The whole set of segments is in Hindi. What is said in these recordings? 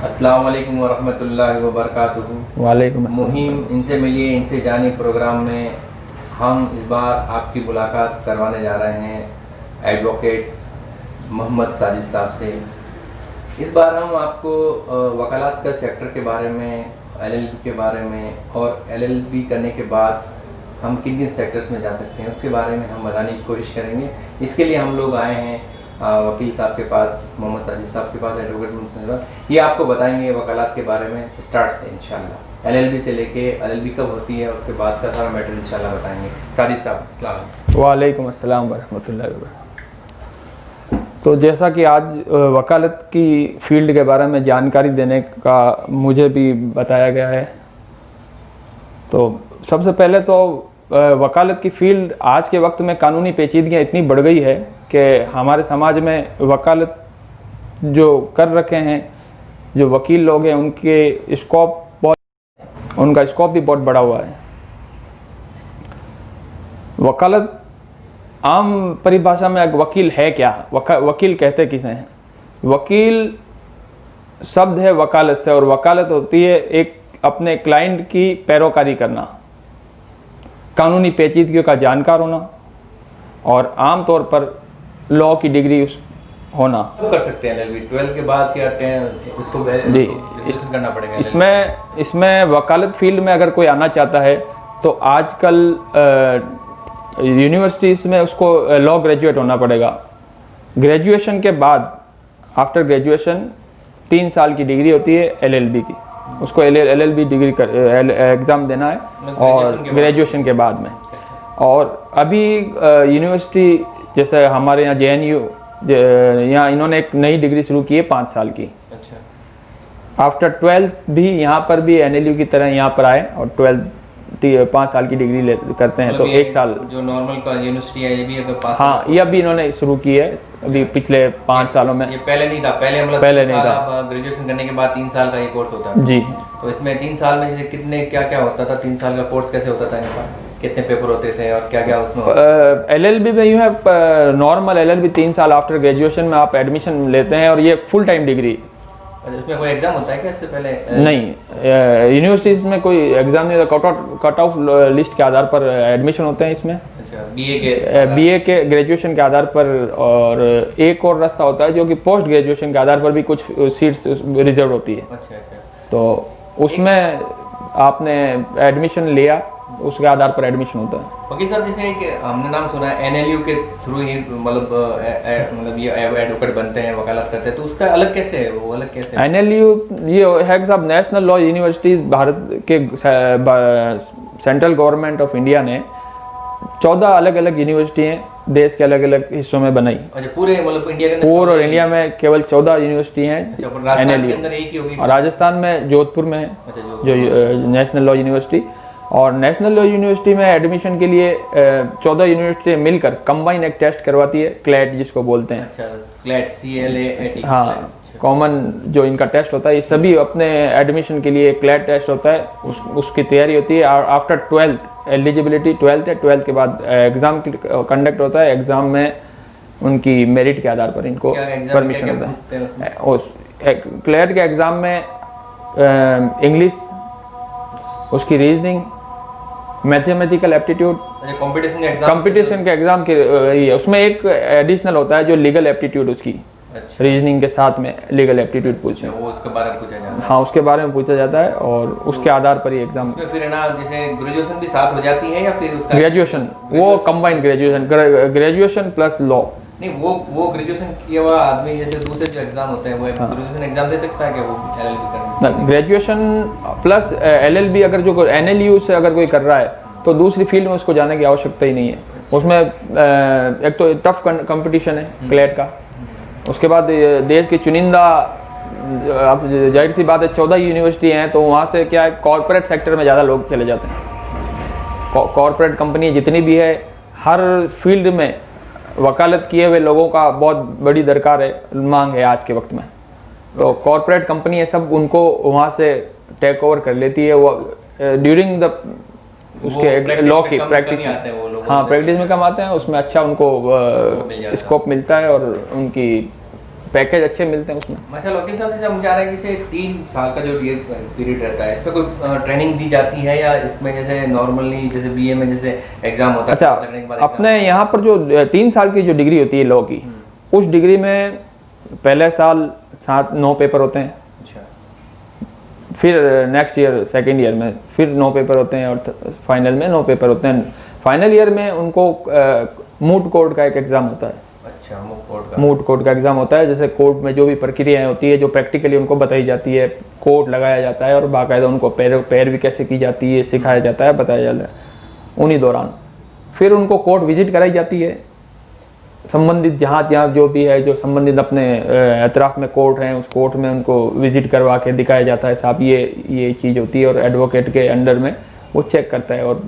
अस्सलाम वालेकुम वरहमतुल्लाहि वबरकातुहू। वालेकुम अस्सलाम। मुहिम इनसे मिलिए इनसे जानिए प्रोग्राम में हम इस बार आपकी मुलाकात करवाने जा रहे हैं एडवोकेट मोहम्मद साजिद साहब से। इस बार हम आपको वकालत का सेक्टर के बारे में, LLB के बारे में और LLB करने के बाद हम किन किन सेक्टर्स में जा सकते हैं उसके बारे में हम बताने की कोशिश करेंगे। इसके लिए हम लोग आए हैं वकील साहब के पास, मोहम्मद साजिद साहब के पास, एडवोकेट मोहम्मद साजिद साहब। ये आपको बताएंगे वकालत के बारे में स्टार्ट से इंशाल्लाह, LLB से लेके LLB कब होती है उसके बाद का सारा मैटर इंशाल्लाह बताएंगे। साजिद साहब अस्सलाम वालेकुम। वालेकुम अस्सलाम वरहमतुल्लाहि वबरकातुहू। तो जैसा कि आज वकालत की फील्ड के बारे में जानकारी देने का मुझे भी बताया गया है, तो सबसे पहले तो वकालत की फील्ड आज के वक्त में कानूनी पेचीदगियाँ इतनी बढ़ गई है कि हमारे समाज में वकालत जो कर रखे हैं, जो वकील लोग हैं, उनके स्कोप उनका स्कोप भी बहुत बड़ा हुआ है। वकालत आम परिभाषा में वकील है क्या, वकील कहते किसे हैं? वकील शब्द है वकालत से, और वकालत होती है एक अपने क्लाइंट की पैरोकारी करना, कानूनी पेचीदगियों का जानकार होना और आम तौर पर लॉ की डिग्री होना। कर सकते हैं LLB 12 के बाद या इसको ग्रेजुएशन करना पड़ेगा? इसमें वकालत फील्ड में अगर कोई आना चाहता है तो आजकल यूनिवर्सिटीज़ में उसको लॉ ग्रेजुएट होना पड़ेगा। ग्रेजुएशन के बाद आफ्टर ग्रेजुएशन 3 साल की डिग्री होती है LLB की, उसको LLB डिग्री एग्ज़ाम देना है और ग्रेजुएशन के बाद में। और अभी यूनिवर्सिटी जैसे हमारे यहाँ JNU, यहाँ इन्होंने एक नई डिग्री शुरू की है 5 साल की। अच्छा। आफ्टर 12th भी यहाँ पर भी NLU की तरह यहाँ पर आए और 5 साल की डिग्री करते हैं, तो 1 साल जो नॉर्मल का यूनिवर्सिटी है ये भी अगर 5 हाँ, ये अभी इन्होंने शुरू की है अभी पिछले 5 सालों में। ये पहले नहीं था, पहले नहीं था। ग्रेजुएशन करने के बाद 3 साल का ये कोर्स होता है। जी। तो इसमें 3 साल में जैसे कितने क्या क्या होता था, 3 साल का कोर्स कैसे होता था इनका, कितने पेपर होते थे और क्या क्या उसमें LLB में यूँ है, नॉर्मल LLB 3 साल आफ्टर ग्रेजुएशन में आप एडमिशन लेते हैं और ये फुल टाइम डिग्री। इसमें कोई एग्जाम होता है क्या इससे पहले? नहीं, यूनिवर्सिटीज में कोई एग्जाम नहीं होता, कट ऑफ लिस्ट के आधार पर एडमिशन होते हैं इसमें। अच्छा, BA के ग्रेजुएशन के आधार पर, और एक और रास्ता होता है जो कि पोस्ट ग्रेजुएशन के आधार पर भी कुछ सीट्स रिजर्व होती है। अच्छा अच्छा। तो उसमें आपने एडमिशन लिया, उसके आधार पर एडमिशन होता है। वकील साहब जैसे कि हमने नाम सुना है NLU के थ्रू ही मतलब ये एडवोकेट बनते हैं, वकालत करते हैं, तो उसका अलग कैसे है, वो अलग कैसे है? NLU ये है कि साहब नेशनल लॉ यूनिवर्सिटीज भारत के सेंट्रल गवर्नमेंट ऑफ इंडिया ने 14 अलग अलग यूनिवर्सिटी हैं देश के अलग अलग हिस्सों में बनाई। अच्छा, पूरे मतलब इंडिया के अंदर पूरे इंडिया में केवल 14 यूनिवर्सिटी हैं। NLU और राजस्थान में जोधपुर में है जो नेशनल लॉ यूनिवर्सिटी। और नेशनल लॉ यूनिवर्सिटी में एडमिशन के लिए 14 यूनिवर्सिटी मिलकर कंबाइन एक टेस्ट करवाती है, क्लैट जिसको बोलते हैं। अच्छा, क्लैट CLAT। हाँ, कॉमन जो इनका टेस्ट होता है, ये सभी अपने एडमिशन के लिए क्लैट टेस्ट होता है, उसकी तैयारी होती है। और आफ्टर 12th एलिजिबिलिटी 12th है, 12th के बाद एग्ज़ाम कंडक्ट होता है। एग्ज़ाम में उनकी मेरिट के आधार पर इनको परमिशन होता है। उस क्लैट के एग्ज़ाम में इंग्लिश, उसकी रीजनिंग, मैथमेटिकल एप्टीट्यूड, कंपटीशन के एग्जाम के उसमें एक एडिशनल होता है जो लीगल एप्टीट्यूड, उसकी रीजनिंग के साथ में लीगल एप्टीट्यूड पूछे, वो उसके बारे में पूछा जाता है। हाँ, उसके बारे में पूछा जाता है और उसके आधार पर ही एग्जाम। फिर है ना, जैसे ग्रेजुएशन भी साथ हो जाती है या फिर उसका ग्रेजुएशन वो कंबाइंड ग्रेजुएशन प्लस लॉ? नहीं, वो ग्रेजुएशन किया हुआ आदमी जैसे दूसरे जो एग्जाम होते हैं वो ग्रेजुएशन एग्जाम दे सकता है क्या वो LLB करने? ग्रेजुएशन प्लस LLB अगर जो NLU से अगर कोई कर रहा है तो दूसरी फील्ड में उसको जाने की आवश्यकता ही नहीं है। उसमें एक तो टफ कंपटीशन है क्लैट का, उसके बाद देश की चुनिंदा, अब जाहिर सी बात है 14 यूनिवर्सिटी हैं, तो वहाँ से क्या है, कॉर्पोरेट सेक्टर में ज़्यादा लोग चले जाते हैं। कॉर्पोरेट कंपनी जितनी भी है, हर फील्ड में वकालत किए हुए लोगों का बहुत बड़ी दरकार है, मांग है आज के वक्त में। तो कॉर्पोरेट कंपनी है सब, उनको वहाँ से टेक ओवर कर लेती है। वो ड्यूरिंग द उसके लॉ की प्रैक्टिस में आते हैं वो लोग, हाँ प्रैक्टिस में कम आते हैं, उसमें अच्छा उनको स्कोप मिलता है और उनकी पैकेज अच्छे मिलते हैं उसमें। माशाल्लाह। वकील साहब जैसे हम चाह रहे हैं कि जैसे 3 साल का जो पीरियड रहता है, इसमें कोई ट्रेनिंग दी जाती है या इसमें जैसे नॉर्मली जैसे बीए में जैसे एग्जाम होता है? अच्छा, अपने यहाँ पर जो 3 साल की जो डिग्री होती है लॉ की, उस डिग्री में पहले साल 7-9 पेपर होते हैं, फिर नेक्स्ट ईयर सेकेंड ईयर में फिर 9 पेपर होते हैं और फाइनल में 9 पेपर होते हैं। फाइनल ईयर में उनको मूट कोर्ट का एक एग्ज़ाम होता है। अच्छा, मूट कोर्ट का एग्ज़ाम होता है, जैसे कोर्ट में जो भी प्रक्रियाएं होती है, जो प्रैक्टिकली उनको बताई जाती है, कोर्ट लगाया जाता है और बाकायदा उनको पैरवी कैसे की जाती है सिखाया जाता है, बताया जाता है। उन्हीं दौरान फिर उनको कोर्ट विजिट कराई जाती है, संबंधित जहाँ जो भी है, जो संबंधित अपने अतराफ में कोर्ट हैं, उस कोर्ट में उनको विजिट करवा के दिखाया जाता है, साहब ये चीज़ होती है, और एडवोकेट के अंडर में वो चेक करता है। और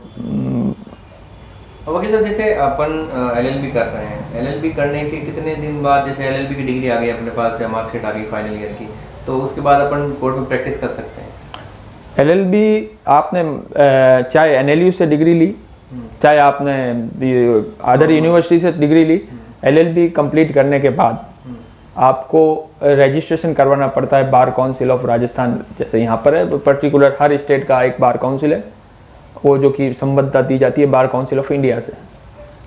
वकील साहब जैसे अपन एलएलबी कर रहे हैं, एलएलबी करने के कितने दिन बाद जैसे एलएलबी की डिग्री आ गई अपने पास या मार्कशीट आ गई फाइनल ईयर की, तो उसके बाद अपन कोर्ट में प्रैक्टिस कर सकते हैं? एलएलबी आपने चाहे एनएलयू से डिग्री ली, चाहे आपने अदर यूनिवर्सिटी से डिग्री ली, एलएलबी कंप्लीट करने के बाद आपको रजिस्ट्रेशन करवाना पड़ता है बार काउंसिल ऑफ राजस्थान। जैसे यहाँ पर है पर्टिकुलर, हर स्टेट का एक बार काउंसिल है, वो जो कि संबद्धता दी जाती है बार काउंसिल ऑफ इंडिया से।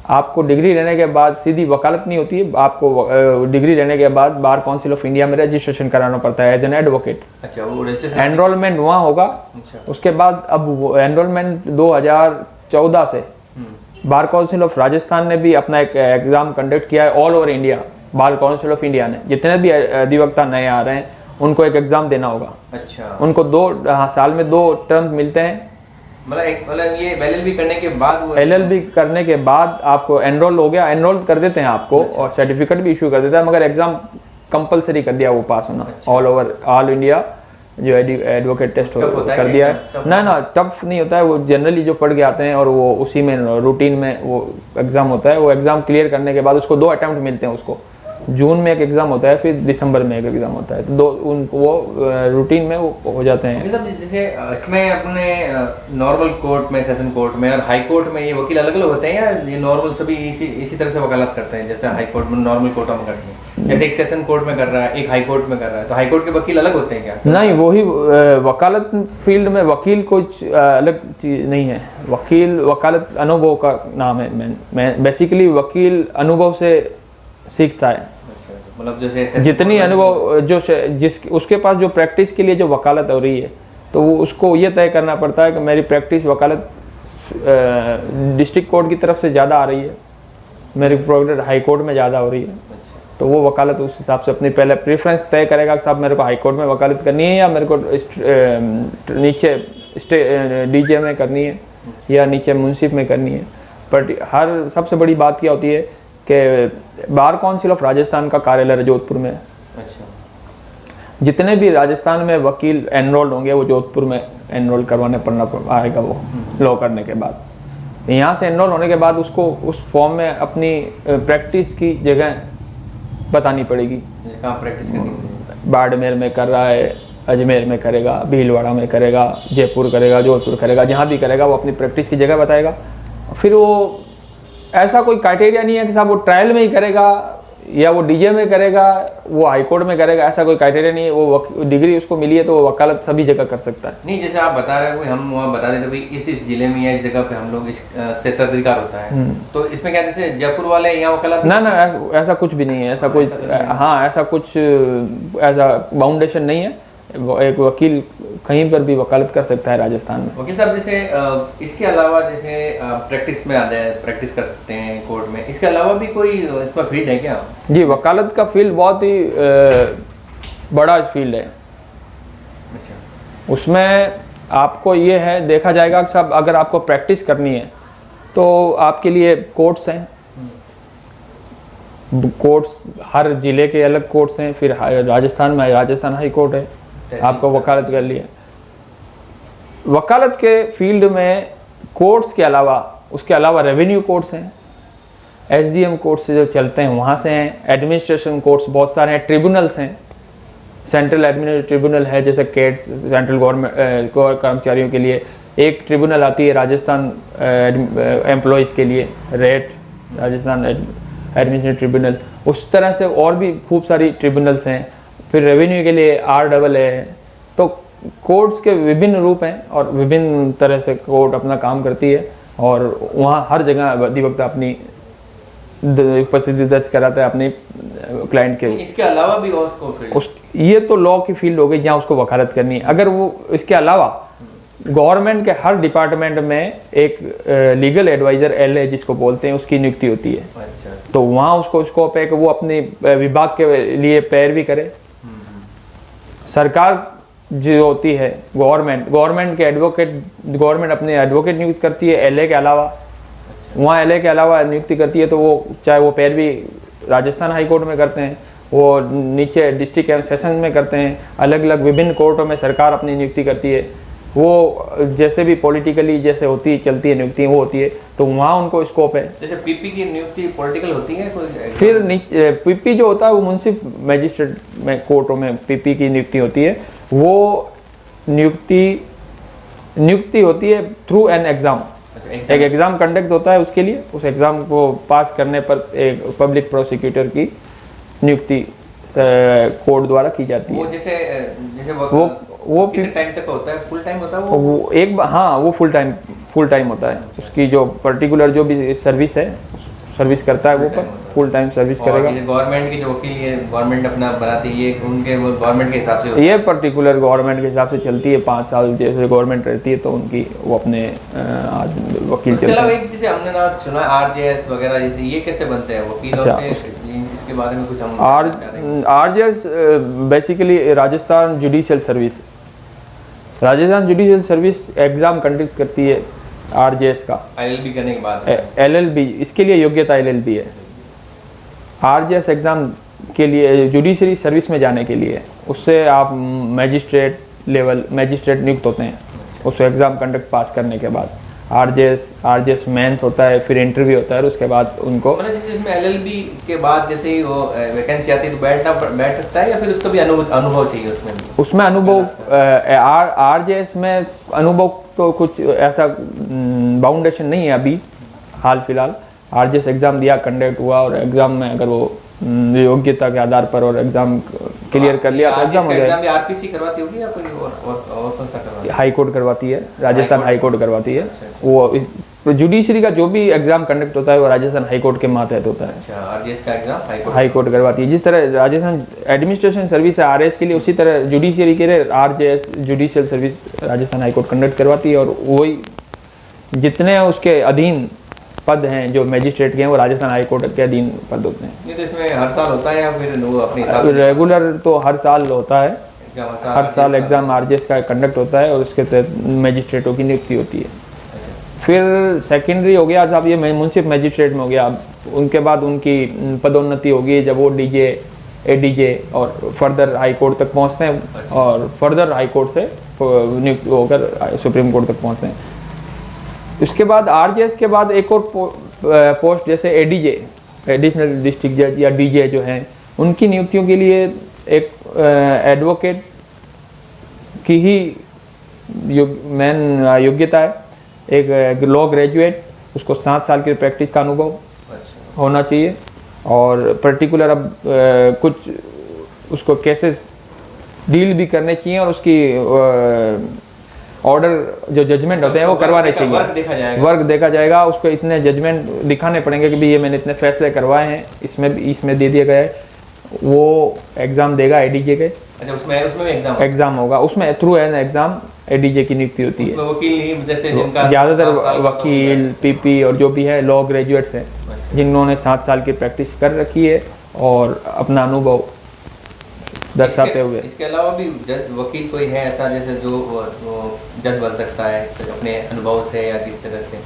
आपको डिग्री लेने के बाद सीधी वकालत नहीं होती है, आपको डिग्री लेने के बाद बार काउंसिल ऑफ इंडिया में रजिस्ट्रेशन कराना पड़ता है एज एन एडवोकेट। अच्छा, वो रजिस्ट्रेशन एनरोलमेंट वहाँ होगा। अच्छा। उसके बाद अब वो एनरोलमेंट 2014 से बार काउंसिल ऑफ राजस्थान ने भी अपना एक एग्जाम कंडक्ट किया है all over India. Bar council of India ने जितने भी अधिवक्ता नए आ रहे हैं उनको एक एग्जाम देना होगा। अच्छा। उनको 2 साल में 2 टर्म मिलते हैं। मतलब ये एलएलबी करने के बाद, वो एलएलबी करने के बाद आपको एनरोल हो गया, एनरोल कर देते हैं आपको। अच्छा। और सर्टिफिकेट भी इशू कर देता है, मगर एग्जाम कंपलसरी कर दिया वो पास होना। अच्छा। ऑल ओवर ऑल इंडिया जो एडवोकेट टेस्ट कर दिया है ना टफ नहीं होता है, वो जनरली जो पढ़ के आते हैं और वो उसी में रूटीन में वो एग्जाम होता है। वो एग्जाम क्लियर करने के बाद उसको 2 अटेम्प्ट मिलते हैं। उसको जून में एक एग्जाम होता है, फिर दिसंबर में एक एग्जाम होता है, तो वो रूटीन में वो हो जाते हैं। मतलब जैसे इसमें अपने नॉर्मल कोर्ट में, सेशन कोर्ट में और हाई कोर्ट में ये वकील अलग अलग होते हैं या ये नॉर्मल सभी इसी तरह से वकालत करते हैं? जैसे हाई कोर्ट में नॉर्मल कोर्ट में करते हैं, जैसे एक सेशन कोर्ट में कर रहा है, एक हाई कोर्ट में कर रहा है, तो हाई कोर्ट के वकील अलग होते हैं क्या? नहीं, वही वकालत फील्ड में वकील कुछ अलग चीज नहीं है। वकील वकालत अनुभव का नाम है। बेसिकली वकील अनुभव से सीखता है। मतलब जैसे जितनी अनुभव उसके पास जो प्रैक्टिस के लिए जो वकालत हो रही है, तो वो उसको ये तय करना पड़ता है कि मेरी प्रैक्टिस वकालत डिस्ट्रिक्ट कोर्ट की तरफ से ज़्यादा आ रही है, मेरी प्रोग्रेस हाई कोर्ट में ज़्यादा हो रही है। तो वो वकालत उस हिसाब से अपनी पहले प्रेफरेंस तय करेगा कि साहब मेरे को हाई कोर्ट में वकालत करनी है या मेरे को नीचे डीजे में करनी है या नीचे मुंसिफ में करनी है। पर हर सबसे बड़ी बात क्या होती है कि बार काउंसिल ऑफ राजस्थान का कार्यालय जोधपुर में है। अच्छा। जितने भी राजस्थान में वकील एनरोल्ड होंगे वो जोधपुर में एनरोल करवाने पड़ना आएगा वो लॉ करने के बाद। यहाँ से एनरोल होने के बाद उसको उस फॉर्म में अपनी प्रैक्टिस की जगह बतानी पड़ेगी। कहाँ प्रैक्टिस करनी? बाड़मेर में कर रहा है, अजमेर में करेगा, भीलवाड़ा में करेगा, जयपुर करेगा, जोधपुर करेगा, जहाँ भी करेगा वो अपनी प्रैक्टिस की जगह बताएगा। फिर वो ऐसा कोई क्राइटेरिया नहीं है कि साहब वो ट्रायल में ही करेगा या वो डीजे में करेगा, वो हाई कोर्ट में करेगा, ऐसा कोई क्राइटेरिया नहीं है। वो डिग्री उसको मिली है तो वो वकालत सभी जगह कर सकता है। नहीं, जैसे आप बता रहे हो हम वहाँ बता देते भाई इस जिले में या इस जगह पे हम लोग क्षेत्राधिकार होता है, तो इसमें क्या जैसे जयपुर वाले यहाँ वकालत? ना ऐसा कुछ भी नहीं है, ऐसा कोई हाँ ऐसा कुछ ऐसा बाउंडेशन नहीं है। एक वकील कहीं पर भी वकालत कर सकता है राजस्थान में। वकील साहब जैसे इसके अलावा जैसे प्रैक्टिस में आते हैं, प्रैक्टिस करते हैं कोर्ट में, इसके अलावा भी कोई इसमें फील्ड है क्या? जी, वकालत का फील्ड बहुत ही बड़ा फील्ड है। अच्छा। उसमें आपको ये है देखा जाएगा कि सब अगर आपको प्रैक्टिस करनी है तो आपके लिए कोर्ट्स हैं। कोर्ट्स हर जिले के अलग कोर्ट्स हैं। फिर राजस्थान में राजस्थान हाई कोर्ट है, आपको वकालत कर लिया। वकालत के फील्ड में कोर्ट्स के अलावा उसके अलावा रेवेन्यू कोर्ट्स हैं, एसडीएम कोर्ट्स से जो चलते हैं वहाँ से हैं, एडमिनिस्ट्रेशन कोर्ट्स बहुत सारे हैं, ट्रिब्यूनल्स हैं, सेंट्रल एडमिनिस्ट्रेटिव ट्रिब्यूनल है जैसे केट्स सेंट्रल गवर्नमेंट कर्मचारियों के लिए, एक ट्रिब्यूनल आती है राजस्थान एम्प्लॉयज़ के लिए, रेट राजस्थान एडमिनिस्ट्रेटिव ट्रिब्यूनल। उस तरह से और भी खूब सारी ट्रिब्यूनल्स हैं। फिर रेवेन्यू के लिए RAA है। तो कोर्ट्स के विभिन्न रूप हैं और विभिन्न तरह से कोर्ट अपना काम करती है और वहाँ हर जगह अधिवक्ता अपनी उपस्थिति दर्ज कराता है अपने क्लाइंट के। इसके अलावा भी और उस ये तो लॉ की फील्ड हो गई जहाँ उसको वकालत करनी है। अगर वो इसके अलावा गवर्नमेंट के हर डिपार्टमेंट में एक लीगल एडवाइजर LA जिसको बोलते हैं उसकी नियुक्ति होती है। अच्छा। तो वहाँ उसको स्कोप है कि वो अपने विभाग के लिए पैरवी करे। सरकार जो होती है गवर्नमेंट के एडवोकेट, गवर्नमेंट अपने एडवोकेट नियुक्त करती है LA के अलावा। वहाँ LA के अलावा नियुक्ति करती है तो वो चाहे वो पैरवी राजस्थान हाई कोर्ट में करते हैं, वो नीचे डिस्ट्रिक्ट एवं सेशन में करते हैं, अलग अलग विभिन्न कोर्टों में सरकार अपनी नियुक्ति करती है। वो जैसे भी पॉलिटिकली जैसे होती चलती है नियुक्ति वो होती है, तो वहाँ उनको स्कोप है। जैसे PP की नियुक्ति पॉलिटिकल होती है कोई? फिर PP जो होता है वो मुंसिफ मजिस्ट्रेट में कोर्टों में PP की नियुक्ति होती है। वो नियुक्ति होती है थ्रू एन एग्ज़ाम। एक एग्ज़ाम कंडक्ट होता है उसके लिए, उस एग्ज़ाम को पास करने पर एक पब्लिक प्रोसिक्यूटर की नियुक्ति कोर्ट द्वारा की जाती है। वो जैसे वो कितने टाइम तक होता है? फुल टाइम होता है वो एक बार? हाँ, वो फुल टाइम होता है। उसकी जो पर्टिकुलर जो भी सर्विस है सर्विस करता है वो पर फुल टाइम सर्विस करेगा। गवर्नमेंट की जो वकील है गवर्नमेंट अपना बनाती है, उनके वो गवर्नमेंट के हिसाब से ये पर्टिकुलर गवर्नमेंट के हिसाब से चलती है। 5 साल जैसे गवर्नमेंट रहती है तो उनकी वो अपने वकील चलते हैं। एक जैसे हमने ना सुना RJS वगैरह, जैसे ये कैसे बनते हैं वकीलों से? इसके बारे में कुछ हम RJS basically Rajasthan judicial service, Rajasthan judicial service exam conduct करती है RJS का। LLB करने के बाद LLB इसके लिए योग्यता LLB है। RJS एग्ज़ाम के लिए जुडिशरी सर्विस में जाने के लिए उससे आप मैजिस्ट्रेट नियुक्त होते हैं उस एग्ज़ाम कंडक्ट पास करने के बाद। RJS मेंस होता है, फिर इंटरव्यू होता है और उसके बाद उनको जैसे इसमें LLB के बाद जैसे ही वो वैकेंसी आती है तो बैठ सकता है या फिर उसका भी अनुभव चाहिए उसमें? उसमें अनुभव RJS में अनुभव तो कुछ ऐसा बाउंडेशन नहीं है अभी हाल फिलहाल। RJS एग्ज़ाम दिया, कंडक्ट हुआ और एग्ज़ाम में अगर वो योग्यता के आधार पर और एग्ज़ाम क्लियर कर लिया तो एग्ज़ाम हो जाएगा। RPC करवाती होगी या कोई और संस्था करवाती है? हाई कोर्ट करवाती है, राजस्थान हाई कोर्ट करवाती है। वो जुडिशरी का जो भी एग्ज़ाम कंडक्ट होता है वो राजस्थान हाई कोर्ट के मातहत होता है। अच्छा, RJS का एग्ज़ाम हाई कोर्ट करवाती है। जिस तरह राजस्थान एडमिनिस्ट्रेशन सर्विस है RS के लिए, उसी तरह जुडिशियरी के लिए RJS judicial service Rajasthan high court conduct करवाती है और वही जितने उसके अधीन पद हैं जो मैजिस्ट्रेट के हैं वो राजस्थान हाई कोर्ट के अधीन पद होते हैं। नहीं तो इसमें हर साल होता है या फिर वो अपने हिसाब से? रेगुलर तो हर साल होता है, हर साल एग्ज़ाम RJS का कंडक्ट होता है और उसके तहत मैजिस्ट्रेटों की नियुक्ति होती है। फिर सेकेंडरी हो गया साहब, ये मुंसिफ मैजिस्ट्रेट में हो गया। उनके बाद उनकी पदोन्नति होगी जब वो DJ ADJ और फर्दर हाई कोर्ट तक पहुंचते हैं और फर्दर हाई कोर्ट से नियुक्त होकर सुप्रीम कोर्ट तक पहुंचते हैं। उसके बाद RJS के बाद एक और पोस्ट जैसे ADJ एडिशनल डिस्ट्रिक्ट जज या DJ जो हैं उनकी नियुक्तियों के लिए एक एडवोकेट की ही मेन योग्यता है। एक लॉ ग्रेजुएट, उसको 7 साल की प्रैक्टिस का अनुभव होना चाहिए और पर्टिकुलर अब कुछ उसको केसेस डील भी करने चाहिए और उसकी ऑर्डर जो जजमेंट होते हैं वो करवाने चाहिए। वर्क देखा जाएगा, उसको इतने जजमेंट दिखाने पड़ेंगे कि भाई ये मैंने इतने फैसले करवाए हैं, इसमें दे दिया गया है। वो एग्ज़ाम देगा ADJ के। अच्छा, उसमें एग्ज़ाम होगा, उसमें थ्रू एन एग्ज़ाम ADJ की नियुक्ति होती है। वकील जैसे जिनका ज़्यादातर वकील PP और जो भी है लॉ ग्रेजुएट्स हैं जिन्होंने 7 साल की प्रैक्टिस कर रखी है और अपना अनुभव दर्शाते हुए। इसके अलावा भी जज वकील कोई है ऐसा जैसे जो जज बन सकता है अपने अनुभव से या किस तरह से?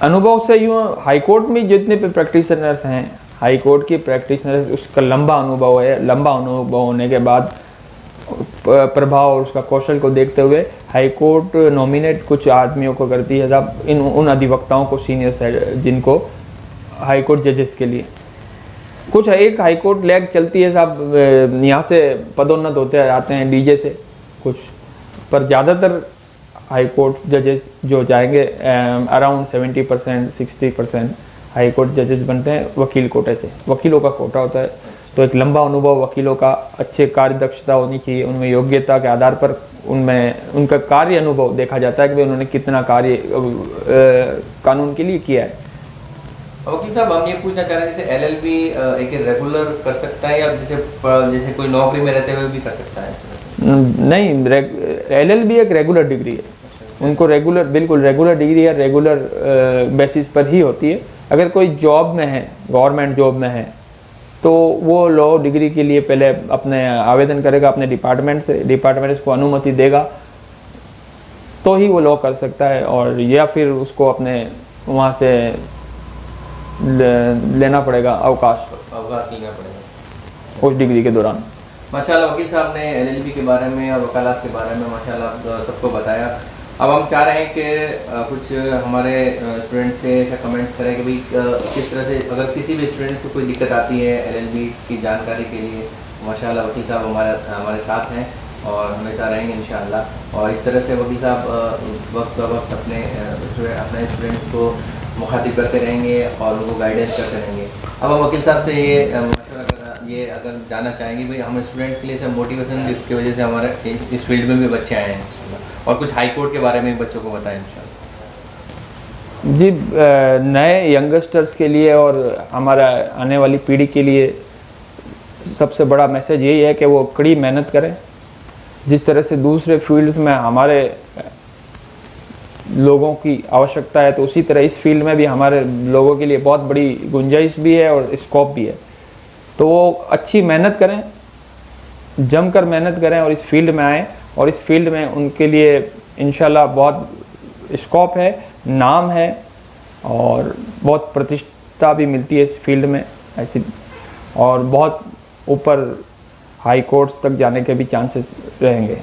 अनुभव से यूँ हाई कोर्ट में जितने भी प्रैक्टिशनर्स हैं, हाई कोर्ट की प्रैक्टिशनर्स, उसका लंबा अनुभव है। लंबा अनुभव होने के बाद प्रभाव और उसका कौशल को देखते हुए हाई कोर्ट नॉमिनेट कुछ आदमियों को करती है साहब, उन अधिवक्ताओं को सीनियर जिनको हाई कोर्ट जजेस के लिए कुछ एक हाई कोर्ट लैग चलती है साहब। यहाँ से पदोन्नत होते आते हैं DJ से कुछ, पर ज़्यादातर हाई कोर्ट जजेस जो जाएंगे अराउंड 70% 60% हाई कोर्ट जजेस बनते हैं वकील कोटे से। वकीलों का कोटा होता है, तो एक लंबा अनुभव वकीलों का, अच्छे कार्यदक्षता होनी चाहिए, उनमें योग्यता के आधार पर उनमें उनका कार्य अनुभव देखा जाता है कि उन्होंने कितना कार्य कानून के लिए किया है। वकील साहब, हम ये पूछना चाह रहे हैं जैसे एलएलबी एक रेगुलर कर सकता है या जैसे कोई नौकरी में रहते हुए भी कर सकता है? नहीं, एलएलबी एक रेगुलर डिग्री है। उनको रेगुलर, बिल्कुल रेगुलर डिग्री या रेगुलर बेसिस पर ही होती है। अगर कोई जॉब में है, गवर्नमेंट जॉब में है, तो वो लॉ डिग्री के लिए पहले अपने आवेदन करेगा अपने डिपार्टमेंट से, डिपार्टमेंट उसको अनुमति देगा तो ही वो लॉ कर सकता है, और या फिर उसको अपने वहाँ से लेना पड़ेगा अवकाश लेना पड़ेगा उस डिग्री के दौरान। माशाल्लाह वकील साहब ने एलएलबी के बारे में और वकालत के बारे में माशाल्लाह सबको बताया। अब हम चाह रहे हैं कि कुछ हमारे स्टूडेंट्स से ऐसा कमेंट्स करें कि भाई किस तरह से अगर किसी भी स्टूडेंट्स को कोई दिक्कत आती है एलएलबी की जानकारी के लिए, माशाल्लाह वकील साहब हमारे साथ हैं और हमेशा रहेंगे इंशाअल्लाह। और इस तरह से वकील साहब वक्त ब वक्त अपने स्टूडेंट्स को मुखातिब करते रहेंगे और उनको गाइडेंस करते रहेंगे। अब हम वकील साहब से ये अगर जानना चाहेंगे भाई हम स्टूडेंट्स के लिए सब मोटिवेशन जिसकी वजह से हमारे इस फील्ड में भी बच्चे आए हैं, और कुछ हाई कोर्ट के बारे में बच्चों को बताएं इंशाल्लाह। जी, नए यंगस्टर्स के लिए और हमारा आने वाली पीढ़ी के लिए सबसे बड़ा मैसेज यही है कि वो कड़ी मेहनत करें। जिस तरह से दूसरे फील्ड्स में हमारे लोगों की आवश्यकता है, तो उसी तरह इस फील्ड में भी हमारे लोगों के लिए बहुत बड़ी गुंजाइश भी है और स्कोप भी है। तो वो अच्छी मेहनत करें, जमकर मेहनत करें और इस फील्ड में आएँ, और इस फील्ड में उनके लिए इंशाल्लाह बहुत स्कोप है, नाम है और बहुत प्रतिष्ठा भी मिलती है इस फील्ड में ऐसी, और बहुत ऊपर हाई कोर्ट्स तक जाने के भी चांसेस रहेंगे।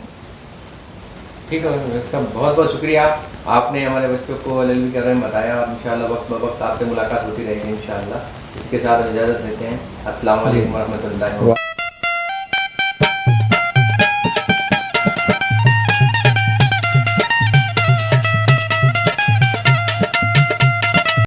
ठीक है सब, बहुत बहुत शुक्रिया, आपने हमारे बच्चों को एलएलबी के बारे में बताया। और इंशाल्लाह वक्त ब वक्त आपसे मुलाकात होती रहेगी इंशाल्लाह। इसके साथ इजाज़त देते हैं। अस्सलाम वालेकुम व रहमतुल्लाहि।